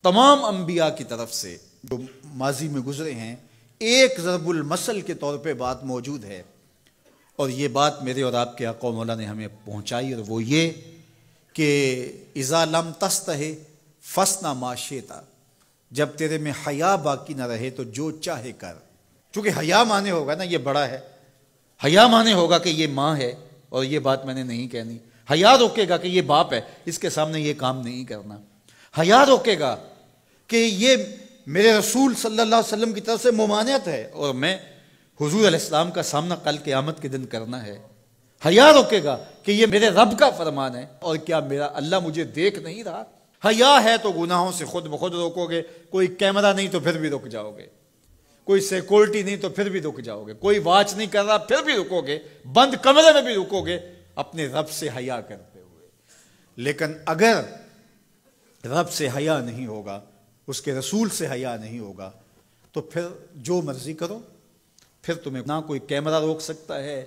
تمام انبیاء کی طرف سے جو ماضی میں گزرے ہیں ایک ضرب المثل کے طور پہ بات موجود ہے، اور یہ بات میرے اور آپ کے آقا و مولا نے ہمیں پہنچائی، اور وہ یہ کہ اذا لم تستحِ فاصنع ما شئت، جب تیرے میں حیا باقی نہ رہے تو جو چاہے کر۔ چونکہ حیا مانے ہوگا نا یہ بڑا ہے، حیا مانے ہوگا کہ یہ ماں ہے اور یہ بات میں نے نہیں کہنی، حیا روکے گا کہ یہ باپ ہے اس کے سامنے یہ کام نہیں کرنا، حیا روکے گا کہ یہ میرے رسول صلی اللہ علیہ وسلم کی طرف سے ممانعت ہے اور میں حضور علیہ السلام کا سامنا کل قیامت کے دن کرنا ہے، حیا روکے گا کہ یہ میرے رب کا فرمان ہے اور کیا میرا اللہ مجھے دیکھ نہیں رہا۔ حیا ہے تو گناہوں سے خود بخود روکو گے، کوئی کیمرہ نہیں تو پھر بھی رک جاؤ گے، کوئی سیکورٹی نہیں تو پھر بھی رک جاؤ گے، کوئی واچ نہیں کر رہا پھر بھی رکو گے، بند کمرے میں بھی رکو گے اپنے رب سے حیا کرتے ہوئے۔ لیکن اگر رب سے حیا نہیں ہوگا، اس کے رسول سے حیا نہیں ہوگا، تو پھر جو مرضی کرو، پھر تمہیں نہ کوئی کیمرہ روک سکتا ہے،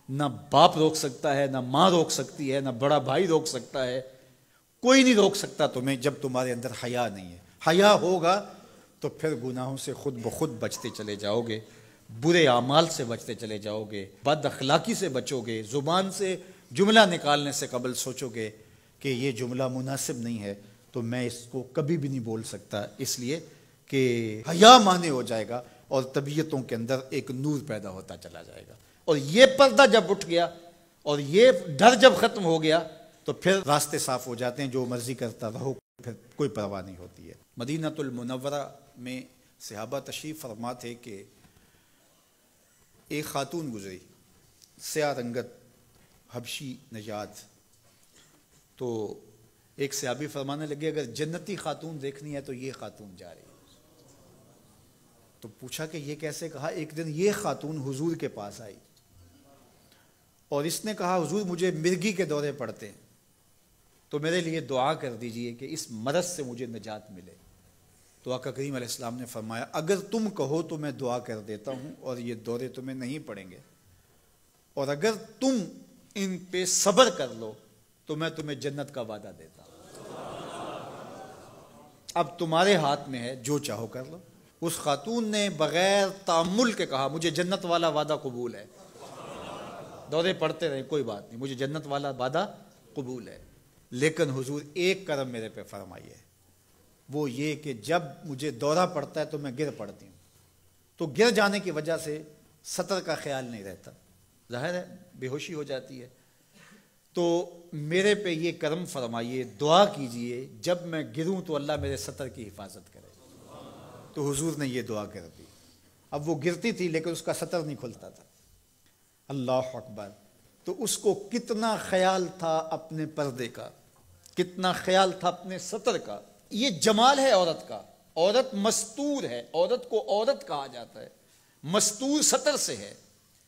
نہ باپ روک سکتا ہے، نہ ماں روک سکتی ہے، نہ بڑا بھائی روک سکتا ہے، کوئی نہیں روک سکتا تمہیں جب تمہارے اندر حیا نہیں ہے۔ حیا ہوگا تو پھر گناہوں سے خود بخود بچتے چلے جاؤ گے، برے اعمال سے بچتے چلے جاؤ گے، بد اخلاقی سے بچو گے، زبان سے جملہ نکالنے سے قبل سوچو گے کہ یہ جملہ مناسب نہیں ہے تو میں اس کو کبھی بھی نہیں بول سکتا، اس لیے کہ حیا مانے ہو جائے گا اور طبیعتوں کے اندر ایک نور پیدا ہوتا چلا جائے گا، اور یہ پردہ جب اٹھ گیا اور یہ ڈر جب ختم ہو گیا تو پھر راستے صاف ہو جاتے ہیں، جو مرضی کرتا رہو، پھر کوئی پرواہ نہیں ہوتی ہے۔ مدینہ المنورہ میں صحابہ تشریف فرما تھے کہ ایک خاتون گزری، سیاہ رنگت، حبشی نژاد، تو ایک صحابی فرمانے لگے اگر جنتی خاتون دیکھنی ہے تو یہ خاتون جا رہی ہے۔ تو پوچھا کہ یہ کیسے؟ کہا ایک دن یہ خاتون حضور کے پاس آئی اور اس نے کہا حضور مجھے مرگی کے دورے پڑتے ہیں تو میرے لیے دعا کر دیجئے کہ اس مرض سے مجھے نجات ملے۔ تو آقا کریم علیہ السلام نے فرمایا اگر تم کہو تو میں دعا کر دیتا ہوں اور یہ دورے تمہیں نہیں پڑیں گے، اور اگر تم ان پہ صبر کر لو تو میں تمہیں جنت کا وعدہ دیتا ہوں۔ اب تمہارے ہاتھ میں ہے، جو چاہو کر لو۔ اس خاتون نے بغیر تأمل کے کہا مجھے جنت والا وعدہ قبول ہے، دورے پڑتے رہے کوئی بات نہیں، مجھے جنت والا وعدہ قبول ہے، لیکن حضور ایک کرم میرے پہ فرمائیے، وہ یہ کہ جب مجھے دورہ پڑتا ہے تو میں گر پڑتی ہوں، تو گر جانے کی وجہ سے سطر کا خیال نہیں رہتا، ظاہر ہے بے ہوشی ہو جاتی ہے، تو میرے پہ یہ کرم فرمائیے، دعا کیجئے جب میں گروں تو اللہ میرے سطر کی حفاظت کرے۔ تو حضور نے یہ دعا کر دی۔ اب وہ گرتی تھی لیکن اس کا سطر نہیں کھلتا تھا، اللہ اکبر۔ تو اس کو کتنا خیال تھا اپنے پردے کا، کتنا خیال تھا اپنے سطر کا۔ یہ جمال ہے عورت کا، عورت مستور ہے، عورت کو عورت کہا جاتا ہے، مستور سطر سے ہے،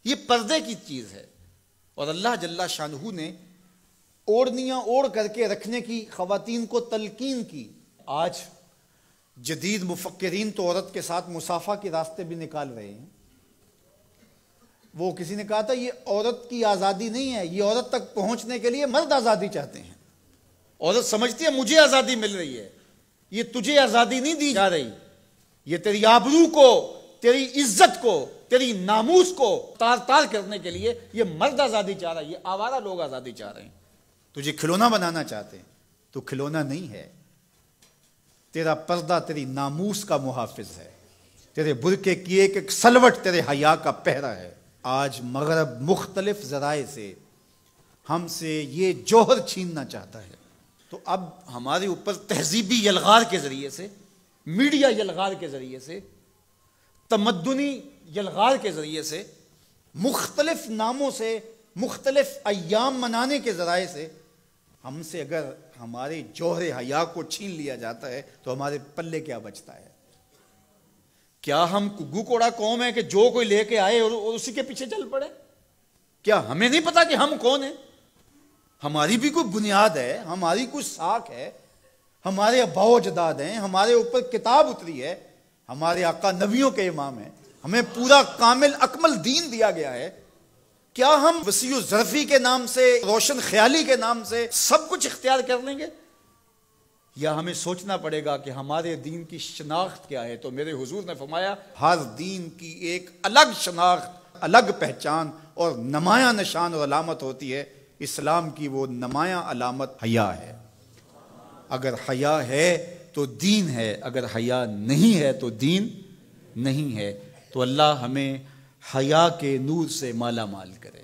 یہ پردے کی چیز ہے۔ اور اللہ جل شانہ نے اوڑھنیاں اوڑھ کر کے رکھنے کی خواتین کو تلقین کی۔ آج جدید مفکرین تو عورت کے ساتھ مصافحہ کے راستے بھی نکال رہے ہیں۔ وہ کسی نے کہا تھا یہ عورت کی آزادی نہیں ہے، یہ عورت تک پہنچنے کے لیے مرد آزادی چاہتے ہیں۔ عورت سمجھتی ہے مجھے آزادی مل رہی ہے، یہ تجھے آزادی نہیں دی جا رہی، یہ تیری آبرو کو، تیری عزت کو، تیری ناموس کو تار تار کرنے کے لیے یہ مرد آزادی چاہ رہا ہے، یہ آوارہ لوگ آزادی چاہ رہے ہیں۔ تجھے کھلونا بنانا چاہتے ہیں تو کھلونا نہیں ہے، تیرا پردہ تیری ناموس کا محافظ ہے، تیرے برقعے کی ایک ایک سلوٹ تیرے حیا کا پہرا ہے۔ آج مغرب مختلف ذرائع سے ہم سے یہ جوہر چھیننا چاہتا ہے، تو اب ہمارے اوپر تہذیبی یلغار کے ذریعے سے، میڈیا یلغار کے ذریعے سے، تمدنی یلغار کے ذریعے سے، مختلف ناموں سے، مختلف ایام منانے کے ذرائع سے ہم سے اگر ہمارے جوہر حیا کو چھین لیا جاتا ہے تو ہمارے پلے کیا بچتا ہے؟ کیا ہم گگو کوڑا قوم ہے کہ جو کوئی لے کے آئے اور اسی کے پیچھے چل پڑے؟ کیا ہمیں نہیں پتا کہ ہم کون ہیں؟ ہماری بھی کوئی بنیاد ہے، ہماری کوئی ساکھ ہے، ہمارے آباء و اجداد ہیں، ہمارے اوپر کتاب اتری ہے، ہمارے آقا نبیوں کے امام ہیں، ہمیں پورا کامل اکمل دین دیا گیا ہے۔ کیا ہم وسیع الظرفی کے نام سے، روشن خیالی کے نام سے سب کچھ اختیار کر لیں گے؟ یا ہمیں سوچنا پڑے گا کہ ہمارے دین کی شناخت کیا ہے؟ تو میرے حضور نے فرمایا ہر دین کی ایک الگ شناخت، الگ پہچان اور نمایاں نشان اور علامت ہوتی ہے۔ اسلام کی وہ نمایاں علامت حیا ہے۔ اگر حیا ہے تو دین ہے، اگر حیا نہیں ہے تو دین نہیں ہے۔ تو اللہ ہمیں حیا کے نور سے مالا مال کرے،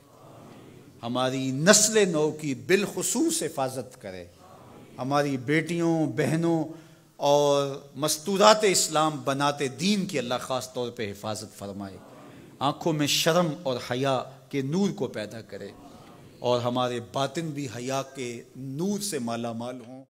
ہماری نسل نو کی بالخصوص حفاظت کرے، ہماری بیٹیوں، بہنوں اور مستورات اسلام بناتے دین کی اللہ خاص طور پہ حفاظت فرمائے، آنکھوں میں شرم اور حیا کے نور کو پیدا کرے، اور ہمارے باطن بھی حیا کے نور سے مالا مال ہوں۔